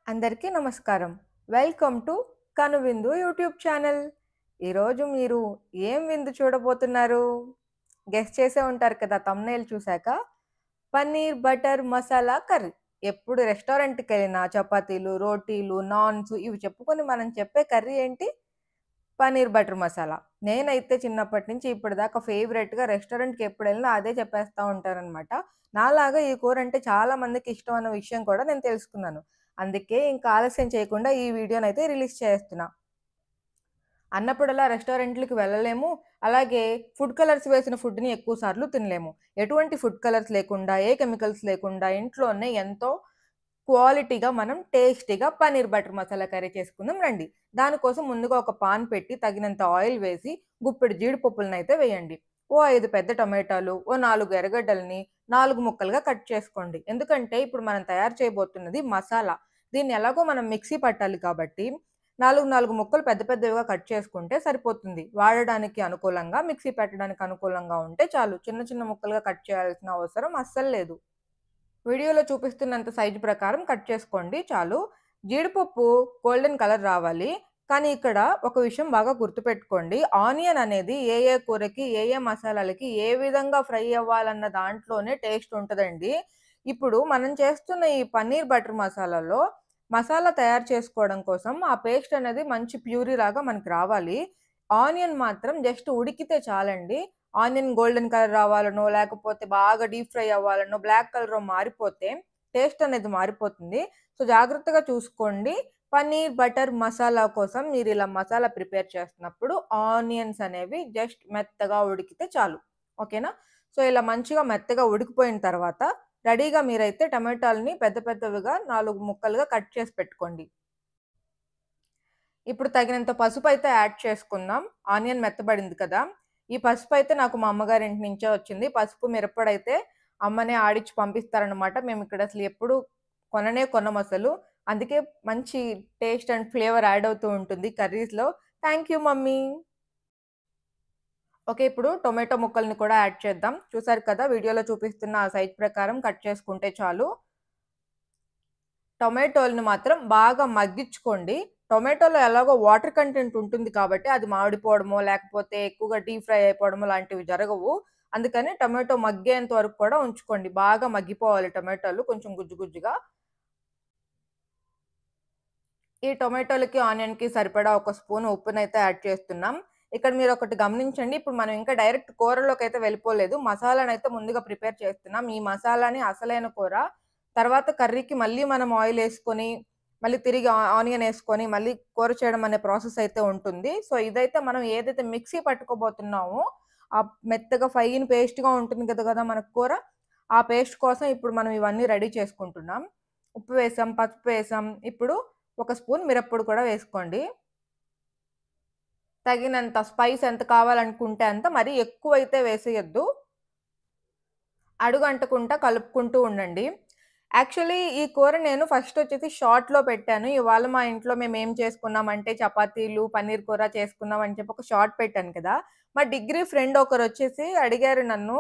అందరికీ నమస్కారం. Welcome to కనువిందు యూట్యూబ్ ఛానల్. ఈరోజు మీరు ఏం విందు చూడబోతున్నారు? గెస్ చేసే ఉంటారు కదా థంబ్‌నెయిల్ చూసాక. Paneer butter masala curry. ఎప్పుడు రెస్టారెంట్‌కెళ్ళినా చపాతీలు, రోటీలు, నాన్స్ ఇవి చెప్పుకొని మనం చెప్పే కర్రీ ఏంటి? పన్నీర్ బటర్ మసాలా. నేనైతే చిన్నప్పటి నుంచి ఇప్పటిదాకా ఫేవరెట్‌గా రెస్టారెంట్‌కి ఎప్పుడెళ్ళినా అదే చెప్పేస్తా ఉంటాననమాట. నాలాగా ఈ కూరంటే చాలా మందికి ఇష్టం అన్న విషయం కూడా నేను తెలుసుకున్నాను. అందుకే ఇంకా ఆలస్యం చేయకుండా ఈ వీడియోనైతే రిలీజ్ చేస్తున్నా. అన్నప్పుడల్లా రెస్టారెంట్‌లకి వెళ్ళలేము. అలాగే ఫుడ్ కలర్స్ వేసిన ఫుడ్‌ని ఎక్కువ సార్లు తినలేము. ఎటువంటి ఫుడ్ కలర్స్ లేకుండా, ఏ కెమికల్స్ లేకుండా ఇంట్లోనే ఎంతో క్వాలిటీగా మనం టేస్టీగా పన్నీర్ బటర్ మసాలా కర్రీ చేసుకుందాం రండి. దానికోసం ముందుగా ఒక పాన్ పెట్టి తగినంత ఆయిల్ వేసి గుప్పెడు జీడిపప్పులనైతే వేయండి. ఓ 5 పెద్ద టమాటాలు, ఓ 4 ఎర్రగడ్డలని 4 ముక్కలుగా కట్ చేసుకోండి. ఎందుకంటే ఇప్పుడు మనం తయారు చేయబోతున్నది మసాలా. దీన్ని ఎలాగో మనం మిక్సీ పట్టాలి కాబట్టి 4 ముక్కలు పెద్ద పెద్దవిగా కట్ చేసుకుంటే సరిపోతుంది. వాడడానికి అనుకూలంగా, మిక్సీ పెట్టడానికి అనుకూలంగా ఉంటే చాలు. చిన్న చిన్న ముక్కలుగా కట్ చేయాల్సిన అవసరం అస్సలు లేదు. వీడియోలో చూపిస్తున్నంత సైజు ప్రకారం కట్ చేసుకోండి చాలు. జీడిపప్పు గోల్డెన్ కలర్ రావాలి. కానీ ఇక్కడ ఒక విషయం బాగా గుర్తుపెట్టుకోండి. ఆనియన్ అనేది ఏ ఏ కూరకి, ఏ ఏ మసాలాలకి ఏ విధంగా ఫ్రై అవ్వాలన్న దాంట్లోనే టేస్ట్ ఉంటదండి. ఇప్పుడు మనం చేస్తున్న ఈ పన్నీర్ బటర్ మసాలాలో మసాలా తయారు చేసుకోవడం కోసం ఆ పేస్ట్ అనేది మంచి ప్యూరీ లాగా మనకి రావాలి. ఆనియన్ మాత్రం జస్ట్ ఉడికితే చాలండి. ఆనియన్ గోల్డెన్ కలర్ రావాలనో, లేకపోతే బాగా డీప్ ఫ్రై అవ్వాలనో, బ్లాక్ కలరో మారిపోతే టేస్ట్ అనేది మారిపోతుంది. సో, జాగ్రత్తగా చూసుకోండి. పన్నీర్ బటర్ మసాలా కోసం మీరిలా మసాలా ప్రిపేర్ చేస్తున్నప్పుడు ఆనియన్స్ అనేవి జస్ట్ మెత్తగా ఉడికితే చాలు. ఓకేనా? సో, ఇలా మంచిగా మెత్తగా ఉడికిపోయిన తర్వాత రెడీగా మీరైతే టమాటాలని పెద్ద పెద్దవిగా 4 ముక్కలుగా కట్ చేసి పెట్టుకోండి. ఇప్పుడు తగినంత పసుపయితే యాడ్ చేసుకుందాం. ఆనియన్ మెత్తబడింది కదా! ఈ పసుపయితే నాకు మా అమ్మగారింటి నుంచే వచ్చింది. పసుపు, మిరప్పొడైతే అమ్మనే ఆడిచ్చి పంపిస్తారనమాట. మేమిక్కడ అసలు ఎప్పుడు కొనమసలు. అందుకే మంచి టేస్ట్ అండ్ ఫ్లేవర్ యాడ్ అవుతూ ఉంటుంది కర్రీస్‌లో. Thank you mummy. ఓకే. ఇప్పుడు టొమాటో ముక్కల్ని కూడా యాడ్ చేద్దాం. చూసారు కదా! వీడియోలో చూపిస్తున్న ఆ సైజ్ ప్రకారం కట్ చేసుకుంటే చాలు. టొమాటోలని మాత్రం బాగా మగ్గిచ్చుకోండి. టొమాటోలో ఎలాగో వాటర్ కంటెంట్ ఉంటుంది కాబట్టి అది మాడిపోవడమో, లేకపోతే ఎక్కువగా డీప్ ఫ్రై అయిపోవడమో లాంటివి జరగవు. అందుకని టొమాటో మగ్గేంత వరకు కూడా ఉంచుకోండి. బాగా మగ్గిపోవాలి టొమాటోలు కొంచెం గుజ్జు గుజ్జుగా. ఈ టొమాటోలకి, ఆనియన్‌కి సరిపడా ఒక స్పూన్ ఉప్పునైతే యాడ్ చేస్తున్నాం. ఇక్కడ మీరొకటి గమనించండి. ఇప్పుడు మనం ఇంకా డైరెక్ట్ కూరలోకైతే వెళ్ళిపోలేదు. మసాలానైతే ముందుగా ప్రిపేర్ చేస్తున్నాం. ఈ మసాలాని అసలైన కూర. తర్వాత కర్రీకి మళ్ళీ మనం ఆయిలేసుకొని, మళ్ళీ తిరిగి ఆనియన్ ఏసుకొని, మళ్ళీ కూర చేయడం అనే ప్రాసెస్ అయితే ఉంటుంది. సో, ఇదైతే మనం ఏదైతే మిక్సీ పట్టుకోబోతున్నామో, మెత్తగా ఫైన్ పేస్ట్‌గా ఉంటుంది కదా మనకు కూర. ఆ పేస్ట్ కోసం ఇప్పుడు మనం ఇవన్నీ రెడీ చేసుకుంటున్నాం. ఉప్పు వేసాం, పసుపు వేసాం. ఇప్పుడు ఒక స్పూన్ మిరప్పొడి కూడా వేసుకోండి. తగినంత స్పైస్ ఎంత కావాలనుకుంటే అంత. మరీ ఎక్కువైతే వేసేయొద్దు. అడుగంటకుండా కలుపుకుంటూ ఉండండి. యాక్చువల్లీ ఈ కూర నేను ఫస్టొచ్చేసి షార్ట్‌లో పెట్టాను. ఇవాళ మా ఇంట్లో మేమేం చేసుకున్నామంటే చపాతీలు, పన్నీర్ కూర చేసుకున్నాం అని చెప్పి ఒక షార్ట్ పెట్టాను కదా! మా డిగ్రీ ఫ్రెండ్ ఒకరొచ్చేసి అడిగారు నన్ను,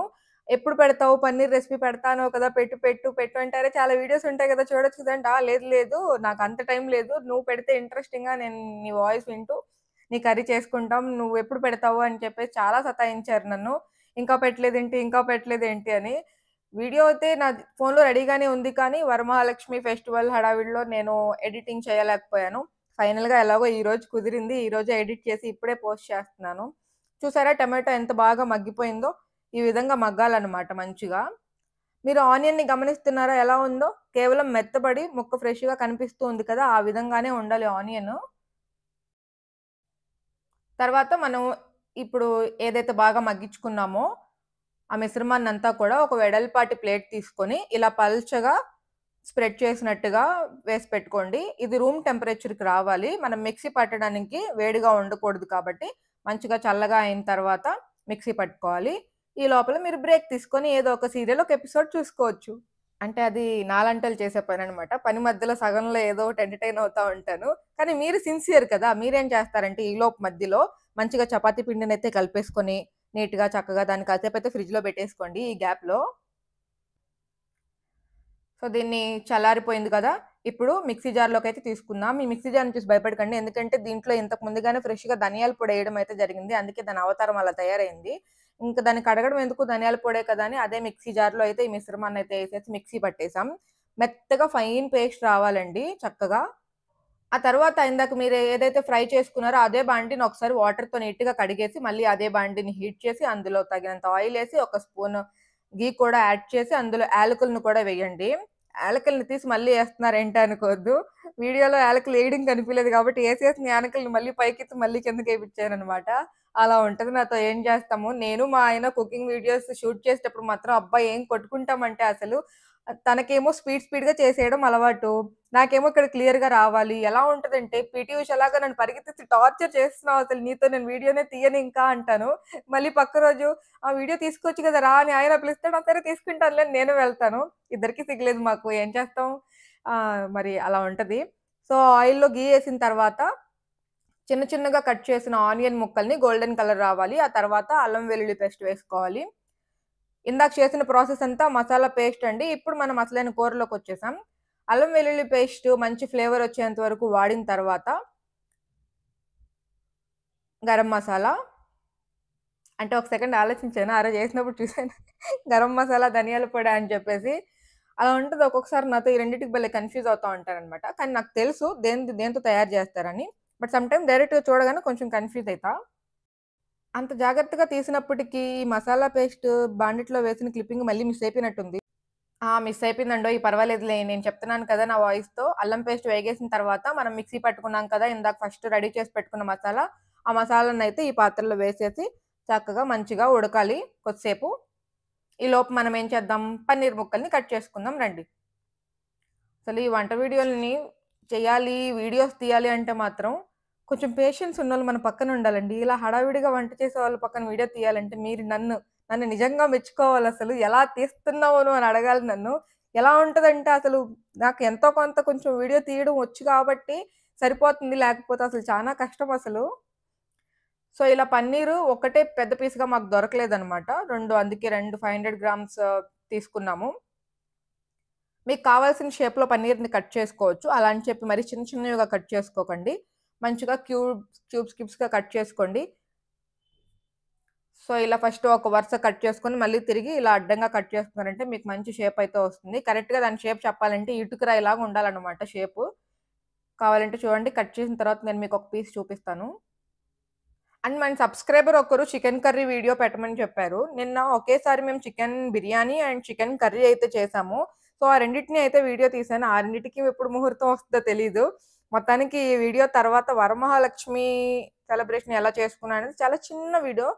"ఎప్పుడు పెడతావు? పన్నీర్ రెసిపీ పెడతా అన్నావు కదా! పెట్టు, పెట్టు, పెట్టు" అంటే, "అరే! చాలా వీడియోస్ ఉంటాయి కదా! చూడొచ్చు కదా!" అంటే, "ఆ! లేదు, లేదు. నాకంత టైం లేదు. నువ్వు పెడితే ఇంట్రెస్టింగ్‌గా నేను నీ వాయిస్ వింటూ నీ కర్రీ చేసుకుంటాం. నువ్వెప్పుడు పెడతావు?" అని చెప్పేసి చాలా సతాయించారు నన్ను. "ఇంకా పెట్టలేదేంటి? ఇంకా పెట్టలేదేంటి?" అని. వీడియో అయితే నా ఫోన్‌లో రెడీగానే ఉంది కానీ, వరమహాలక్ష్మి ఫెస్టివల్ హడావిడిలో నేను ఎడిటింగ్ చేయలేకపోయాను. ఫైనల్‌గా ఎలాగో ఈరోజు కుదిరింది. ఈరోజే ఎడిట్ చేసి ఇప్పుడే పోస్ట్ చేస్తున్నాను. చూసారా టమాటో ఎంత బాగా మగ్గిపోయిందో? ఈ విధంగా మగ్గాలన్నమాట మంచిగా. మీరు ఆనియన్‌ని గమనిస్తున్నారా ఎలా ఉందో? కేవలం మెత్తబడి ముక్క ఫ్రెష్‌గా కనిపిస్తూ ఉంది కదా! ఆ విధంగానే ఉండాలి ఆనియను. తర్వాత మనం ఇప్పుడు ఏదైతే బాగా మగ్గించుకున్నామో, ఆ మిశ్రమాన్నంతా కూడా ఒక వెడల్పాటి ప్లేట్ తీసుకొని, ఇలా పల్చగా స్ప్రెడ్ చేసినట్టుగా వేసి పెట్టుకోండి. ఇది రూమ్ టెంపరేచర్‌కి రావాలి. మనం మిక్సీ పట్టడానికి వేడిగా ఉండకూడదు కాబట్టి, మంచిగా చల్లగా అయిన తర్వాత మిక్సీ పట్టుకోవాలి. ఈ లోపల మీరు బ్రేక్ తీసుకొని ఏదో ఒక సీరియల్ ఒక ఎపిసోడ్ చూసుకోవచ్చు. అంటే అది నాలంటోలు చేసే పననమాట. పని మధ్యలో సగంలో ఏదో ఒకటి ఎంటర్‌టైన్ అవుతా ఉంటాను. కానీ మీరు సిన్సియర్ కదా! మీరేం చేస్తారంటే ఈలోపు మధ్యలో మంచిగా చపాతీ పిండినైతే కలిపేసుకొని, నీట్‌గా చక్కగా దాన్ని కాసేపైతే ఫ్రిడ్జ్‌లో పెట్టేసుకోండి ఈ గ్యాప్‌లో. సో, దీన్ని చల్లారిపోయింది కదా! ఇప్పుడు మిక్సీ జార్‌లోకైతే తీసుకుందాం. ఈ మిక్సీ జార్‌ని చూసి భయపడకండి. ఎందుకంటే దీంట్లో ఇంతకు ముందుగానే ఫ్రెష్‌గా ధనియాల పొడి ఎయడం అయితే జరిగింది. అందుకే దాని అవతారం అలా తయారైంది. ఇంక దాన్ని కడగడం ఎందుకు ధనియాల పొడే కదా అని అదే మిక్సీ జార్‌లో అయితే ఈ మిశ్రమాన్నయితే ఎసేసి మిక్సీ పట్టేసాం. మెత్తగా ఫైన్ పేస్ట్ రావాలండి చక్కగా. ఆ తర్వాత ఇందాక మీరు ఏదైతే ఫ్రై చేసుకున్నారో అదే బాండిని ఒకసారి వాటర్‌తో నీట్‌గా కడిగేసి, మళ్ళీ అదే బాండిని హీట్ చేసి, అందులో తగినంత ఆయిలేసి, ఒక స్పూను ఘీ కూడా యాడ్ చేసి, అందులో యాలకులను కూడా వేయండి. యాలకులను తీసి మళ్ళీ ఏస్తున్నారేంటి అనుకోవద్దు. వీడియోలో యాలకులు ఏయడం కనిపియలేదు కాబట్టి ఏసేసిన యాలకులను మళ్ళీ పైకెత్తి మళ్ళీ కిందకేపిచ్చాననమాట. అలా ఉంటది నాతో ఏం చేస్తాము. నేను మా ఆయన కుకింగ్ వీడియోస్ షూట్ చేసేటప్పుడు మాత్రం అబ్బా! ఏం కొట్టుకుంటామంటే అసలు తనకేమో స్పీడ్‌గా చేసేయడం అలవాటు. నాకేమో ఇక్కడ క్లియర్‌గా రావాలి. ఎలా ఉంటదంటే పీటీ ఉషలాగా నన్ను పరిగెత్తిచ్చి టార్చర్ చేస్తున్నావు అసలు నీతో నేను వీడియోనే తీయను ఇంకా అంటాను. మళ్ళీ పక్క రోజు ఆ వీడియో తీసుకోవచ్చు కదా! రా అని ఆయన పిలుస్తాడు. సరే తీసుకుంటానులే అని నేను వెళ్తాను. ఇద్దరికీ సిగ్గులేదు మాకు. ఏం చేస్తాం? మరి అలా ఉంటది. సో, ఆయిల్‌లో ఘీ ఏసిన తర్వాత చిన్న చిన్నగా కట్ చేసిన ఆనియన్ ముక్కల్ని గోల్డెన్ కలర్ రావాలి. ఆ తర్వాత అల్లం వెల్లుల్లి పేస్ట్ వేసుకోవాలి. ఇందాక చేసిన ప్రాసెస్ అంతా మసాలా పేస్ట్ అండి. ఇప్పుడు మనం అసలైన కూరలోకొచ్చేసాం. అల్లం వెల్లుల్లి పేస్ట్ మంచి ఫ్లేవర్ వచ్చేంత వరకు వాడిన తర్వాత గరం మసాలా అంటే ఒక సెకండ్ ఆలోచించాను. ఆ రోజు ఏసినప్పుడు చూసాను. గరం మసాలా, ధనియాల పొడి అని చెప్పేసి. అలా ఉంటది ఒక్కొక్కసారి నాతో ఈ రెండిటికి భలే కన్‌ఫ్యూజ్ అవుతా ఉంటాననమాట. కానీ నాకు తెలుసు దేంతో తయారు చేస్తారని. బట్ సమ్ టైమ్ డైరెక్ట్‌గా చూడగానే కొంచెం కన్‌ఫ్యూజ్ అయితా. అంత జాగ్రత్తగా తీసినప్పటికీ మసాలా పేస్ట్ బాండిట్లో వేసిన క్లిప్పింగ్ మళ్ళీ మిస్ అయిపోయినట్టుంది. మిస్ అయిపోయిందండోయ్! పర్వాలేదులే. నేను చెప్తున్నాను కదా! నా వాయిస్‌తో. అల్లం పేస్ట్ వేగేసిన తర్వాత మనం మిక్సీ పట్టుకున్నాం కదా! ఇందాక ఫస్ట్ రెడీ చేసి పెట్టుకున్న మసాలా. ఆ మసాలానైతే ఈ పాత్రలో వేసేసి చక్కగా మంచిగా ఉడకాలి కొద్దిసేపు. ఈలోపు మనం ఏం చేద్దాం పన్నీర్ ముక్కల్ని కట్ చేసుకుందాం రండి. అసలు ఈ వంట వీడియోలని చేయాలి, వీడియోస్ తీయాలి అంటే మాత్రం కొంచెం పేషెన్స్ ఉన్నోళ్ళు మన పక్కన ఉండాలండి. ఇలా హడావిడిగా వంట చేసేవాళ్ళ పక్కన వీడియో తీయాలంటే మీరు నన్ను నిజంగా మెచ్చుకోవాలసలు. ఎలా తీస్తున్నావు నువ్వు అని అడగాలి నన్ను. ఎలా ఉంటదంటే అసలు నాకు ఎంతో కొంత కొంచెం వీడియో తీయడం వచ్చు కాబట్టి సరిపోతుంది. లేకపోతే అసలు చానా కష్టం అసలు. సో, ఇలా పన్నీరు ఒకటే పెద్ద పీస్‌గా మాకు దొరకలేదనమాట. అందుకే 2 500 గ్రామ్స్ తీసుకున్నాము. మీకు కావాల్సిన షేప్‌లో పన్నీర్‌ని కట్ చేసుకోవచ్చు. అలా అని చెప్పి మరి చిన్న చిన్నవిగా కట్ చేసుకోకండి. మంచిగా క్యూబ్స్‌గా కట్ చేసుకోండి. సో, ఇలా ఫస్ట్ ఒక వరుస కట్ చేసుకొని మళ్ళీ తిరిగి ఇలా అడ్డంగా కట్ చేసుకున్నారంటే మీకు మంచి షేప్ అయితే వస్తుంది. కరెక్ట్‌గా దాని షేప్ చెప్పాలంటే ఇటుకరాయిలాగా ఉండాలన్నమాట షేపు. కావాలంటే చూడండి కట్ చేసిన తర్వాత నేను మీకు ఒక పీస్ చూపిస్తాను. అండ్ మన సబ్‌స్క్రైబర్ ఒకరు చికెన్ కర్రీ వీడియో పెట్టమని చెప్పారు. నిన్న ఒకేసారి మేము chicken biryani and chicken curry అయితే చేసాము. సో, ఆ రెండిటిని అయితే వీడియో తీశాను. ఆ రెండిటికి ఎప్పుడు ముహూర్తం వస్తదో తెలీదు. మొత్తానికి ఈ వీడియో తర్వాత వరమహాలక్ష్మి సెలబ్రేషన్ ఎలా చేసుకున్నా అనేది చాలా చిన్న వీడియో.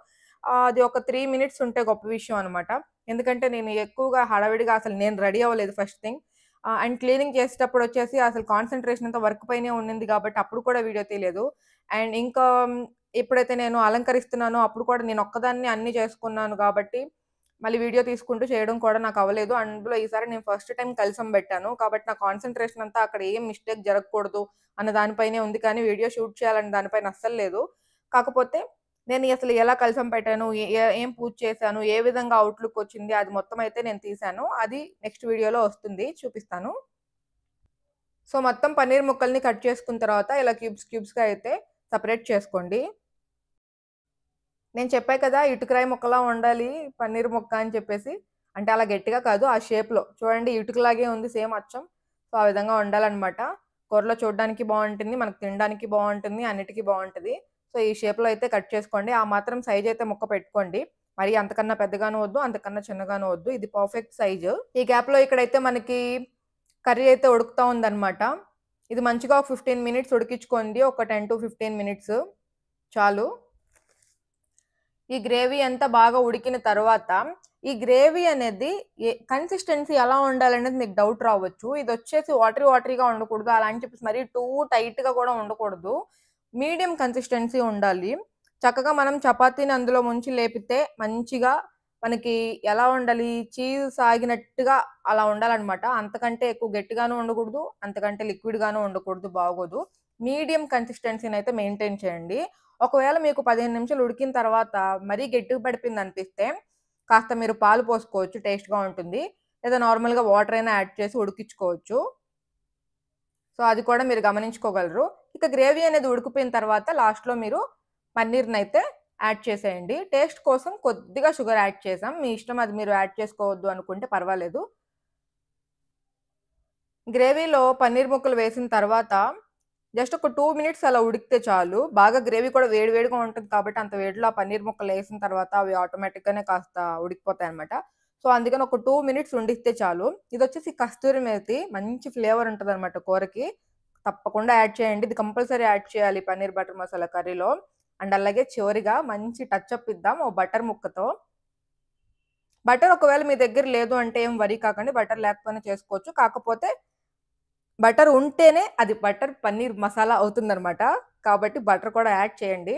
అది ఒక 3 మినిట్స్ ఉంటే గొప్ప విషయం అనమాట. ఎందుకంటే నేను ఎక్కువగా హడావిడిగా అసలు నేను రెడీ అవ్వలేదు ఫస్ట్ థింగ్. అండ్ క్లీనింగ్ చేసేటప్పుడొచ్చేసి అసలు కాన్సంట్రేషన్ అంతా వర్క్ పైనే ఉండింది కాబట్టి అప్పుడు కూడా వీడియో తీయలేదు. అండ్ ఇంకా ఎప్పుడైతే నేను అలంకరిస్తున్నానో అప్పుడు కూడా నేనొక్కదాన్నే అన్నీ చేసుకున్నాను గాబట్టి, మళ్ళీ వీడియో తీసుకుంటూ చేయడం కూడా నాకవ్వలేదు. అందులో ఈసారి నేను ఫస్ట్ టైమ్ కలశం బెట్టాను. కాబట్టి నా కాన్సంట్రేషన్ అంతా అక్కడ ఏం మిస్టేక్ జరగకూడదు అన్న దానిపైనే ఉంది. కానీ వీడియో షూట్ చేయాలని దానిపైన అస్సలు లేదు. కాకపోతే నేను అసలు ఎలా కలశం పెట్టాను, ఏ ఏ ఏం పూజ చేశాను, ఏ విధంగా ఔట్‌లుక్ వచ్చింది అది మొత్తం అయితే నేను తీశాను. అది నెక్స్ట్ వీడియోలో వస్తుంది చూపిస్తాను. సో, మొత్తం పన్నీర్ ముక్కల్ని కట్ చేసుకున్న తర్వాత ఇలా క్యూబ్స్‌గా అయితే సెపరేట్ చేసుకోండి. నేను చెప్పా కదా! ఇటుకరాయి ముక్కలా ఉండాలి పన్నీర్ ముక్క అని చెప్పేసి. అంటే అలా గట్టిగా కాదు ఆ షేప్‌లో. చూడండి ఇటుకలాగే ఉంది సేమ్ అచ్చం. సో, ఆ విధంగా ఉండాలనమాట. కూరలో చూడడానికి బావుంటుంది. మనకు తినడానికి బావుంటుంది. అన్నిటికి బావుంటది. సో, ఈ షేప్‌లో అయితే కట్ చేసుకోండి. ఆ మాత్రం సైజ్ అయితే ముక్క పెట్టుకోండి. మరి అంతకన్నా పెద్దగాను వద్దు. అంతకన్నా చిన్నగాను వద్దు. ఇది పర్ఫెక్ట్ సైజు. ఈ గ్యాప్‌లో ఇక్కడైతే మనకి కర్రీ అయితే ఉడుకుతా ఉందనమాట. ఇది మంచిగా ఒక 15 మినిట్స్ ఉడికించుకోండి. ఒక 10-15 మినిట్స్ చాలు. ఈ గ్రేవీ అంతా బాగా ఉడికిన తర్వాత, ఈ గ్రేవీ అనేది కన్సిస్టెన్సీ ఎలా ఉండాలనేది మీకు డౌట్ రావచ్చు. ఇదొచ్చేసి వాటరీగా ఉండకూడదు. అలా అని చెప్పేసి మరీ టూ టైట్‌గా కూడా ఉండకూడదు. మీడియం కన్సిస్టెన్సీ ఉండాలి. చక్కగా మనం చపాతీని అందులో ముంచి లేపితే మంచిగా మనకి ఎలా ఉండాలి, చీజ్ సాగినట్టుగా అలా ఉండాలనమాట. అంతకంటే ఎక్కువ గట్టిగాను ఉండకూడదు. అంతకంటే లిక్విడ్‌గాను ఉండకూడదు. బాగోదు. మీడియం కన్సిస్టెన్సీనైతే మెయింటైన్ చేయండి. ఒకవేళ మీకు 15 నిమిషాలు ఉడికిన తర్వాత మరీ గట్టిగా పడిపోయిందనిపిస్తే, కాస్త మీరు పాలు పోసుకోవచ్చు టేస్ట్‌గా ఉంటుంది. లేదా నార్మల్‌గా వాటర్ అయినా యాడ్ చేసి ఉడికించుకోవచ్చు. సో, అది కూడా మీరు గమనించుకోగలరు. ఇక గ్రేవీ అనేది ఉడికిపోయిన తర్వాత లాస్ట్‌లో మీరు పన్నీర్‌నైతే యాడ్ చేసేయండి. టేస్ట్ కోసం కొద్దిగా షుగర్ యాడ్ చేసాం. మీ ఇష్టం, అది మీరు యాడ్ చేసుకోవద్దు అనుకుంటే పర్వాలేదు. గ్రేవీలో పన్నీర్ ముక్కలు వేసిన తర్వాత జస్ట్ ఒక 2 మినిట్స్ అలా ఉడికితే చాలు. బాగా గ్రేవీ కూడా వేడి వేడిగా ఉంటది కాబట్టి అంత వేడిలో ఆ పన్నీర్ ముక్కలేసిన తర్వాత అవి ఆటోమేటిక్‌గానే కాస్త ఉడికిపోతాయన్నమాట. సో, అందుకని ఒక 2 మినిట్స్ ఉండిస్తే చాలు. ఇదొచ్చేసి కస్తూరి మేతి మంచి ఫ్లేవర్ ఉంటదన్నమాట కూరకి. తప్పకుండా యాడ్ చేయండి. ఇది కంపల్సరీ యాడ్ చేయాలి పన్నీర్ బటర్ మసాలా కర్రీలో. అండ్ అలాగే చివరిగా మంచి టచ్ అప్ ఇద్దాం ఓ బటర్ ముక్కతో. బటర్ ఒకవేళ మీ దగ్గర లేదు అంటే ఏం వరీ కాకండి. బటర్ లేకపోయినా చేసుకోవచ్చు. కాకపోతే బటర్ ఉంటేనే అది బటర్ పన్నీర్ మసాలా అవుతుందనమాట. కాబట్టి బటర్ కూడా యాడ్ చేయండి.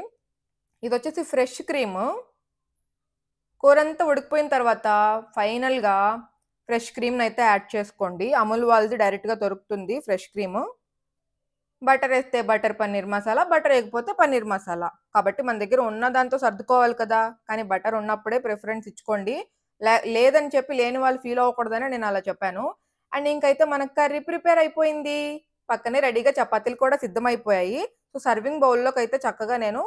ఇదొచ్చేసి ఫ్రెష్ క్రీము. కూరంతా ఉడికిపోయిన తర్వాత ఫైనల్‌గా ఫ్రెష్ క్రీమ్‌నయితే యాడ్ చేసుకోండి. అమూల్ వాళ్ళది డైరెక్ట్‌గా దొరుకుతుంది ఫ్రెష్ క్రీము. బటరేస్తే బటర్ పన్నీర్ మసాలా, బటర్ ఏయకపోతే పన్నీర్ మసాలా. కాబట్టి మన దగ్గర ఉన్న దాంతో సర్దుకోవాలి కదా! కానీ బటర్ ఉన్నప్పుడే ప్రిఫరెన్స్ ఇచ్చుకోండి. లేదని చెప్పి లేని వాళ్ళు ఫీల్ అవ్వకూడదని నేను అలా చెప్పాను. అండ్ ఇంకైతే మనకు కర్రీ ప్రిపేర్ అయిపోయింది. పక్కనే రెడీగా చపాతీలు కూడా సిద్ధమైపోయాయి. సో, సర్వింగ్ బౌల్‌లోకైతే చక్కగా నేను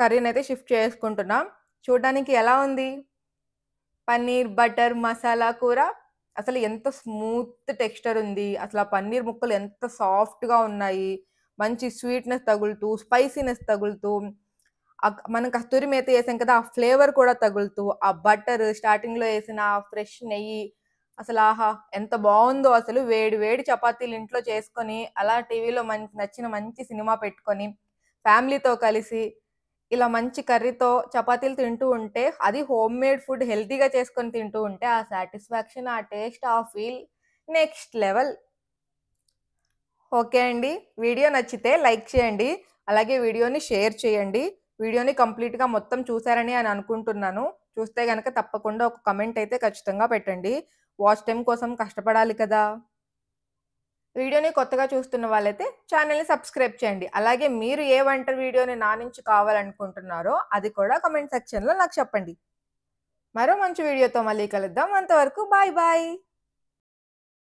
కర్రీనైతే షిఫ్ట్ చేసుకుంటున్నా. చూడడానికి ఎలా ఉంది? పన్నీర్ బటర్ మసాలా కూర అసలు ఎంత స్మూత్ టెక్స్చర్ ఉంది. అసలు ఆ పన్నీర్ ముక్కలు ఎంత సాఫ్ట్‌గా ఉన్నాయి. మంచి స్వీట్‌నెస్ తగులుతూ, స్పైసీనెస్ తగులుతూ, మనం కస్తూరి మేతి ఏసాం కదా! ఆ ఫ్లేవర్ కూడా తగులుతూ, ఆ బటర్ స్టార్టింగ్‌లో ఏసిన ఆ ఫ్రెష్ నెయ్యి అసలు ఆహా! ఎంత బావుందో అసలు. వేడి వేడి చపాతీలు ఇంట్లో చేసుకొని, అలా టీవీలో మనకి నచ్చిన మంచి సినిమా పెట్టుకొని, ఫ్యామిలీతో కలిసి ఇలా మంచి కర్రీతో చపాతీలు తింటూ ఉంటే, అది హోమ్‌మేడ్ ఫుడ్ హెల్తీగా చేసుకొని తింటూ ఉంటే, ఆ సాటిస్ఫాక్షన్, ఆ టేస్ట్, ఆ ఫీల్ నెక్స్ట్ లెవెల్. ఓకే అండి. వీడియో నచ్చితే లైక్ చేయండి. అలాగే వీడియోని షేర్ చేయండి. వీడియోని కంప్లీట్‌గా మొత్తం చూసారని అని అనుకుంటున్నాను. చూస్తే గనక తప్పకుండా ఒక కామెంట్ అయితే ఖచ్చితంగా పెట్టండి. వాచ్ టైమ్ కోసం కష్టపడాలి కదా! వీడియోని కొత్తగా చూస్తున్న వాళ్ళైతే ఛానెల్‌ని సబ్స్క్రైబ్ చేయండి. అలాగే మీరు ఏ వంట వీడియోని నా నుంచి కావాలనుకుంటున్నారో అది కూడా కామెంట్ సెక్షన్‌లో నాకు చెప్పండి. మరో మంచి వీడియోతో మళ్ళీ కలుద్దాం. అంతవరకు బాయ్ బాయ్.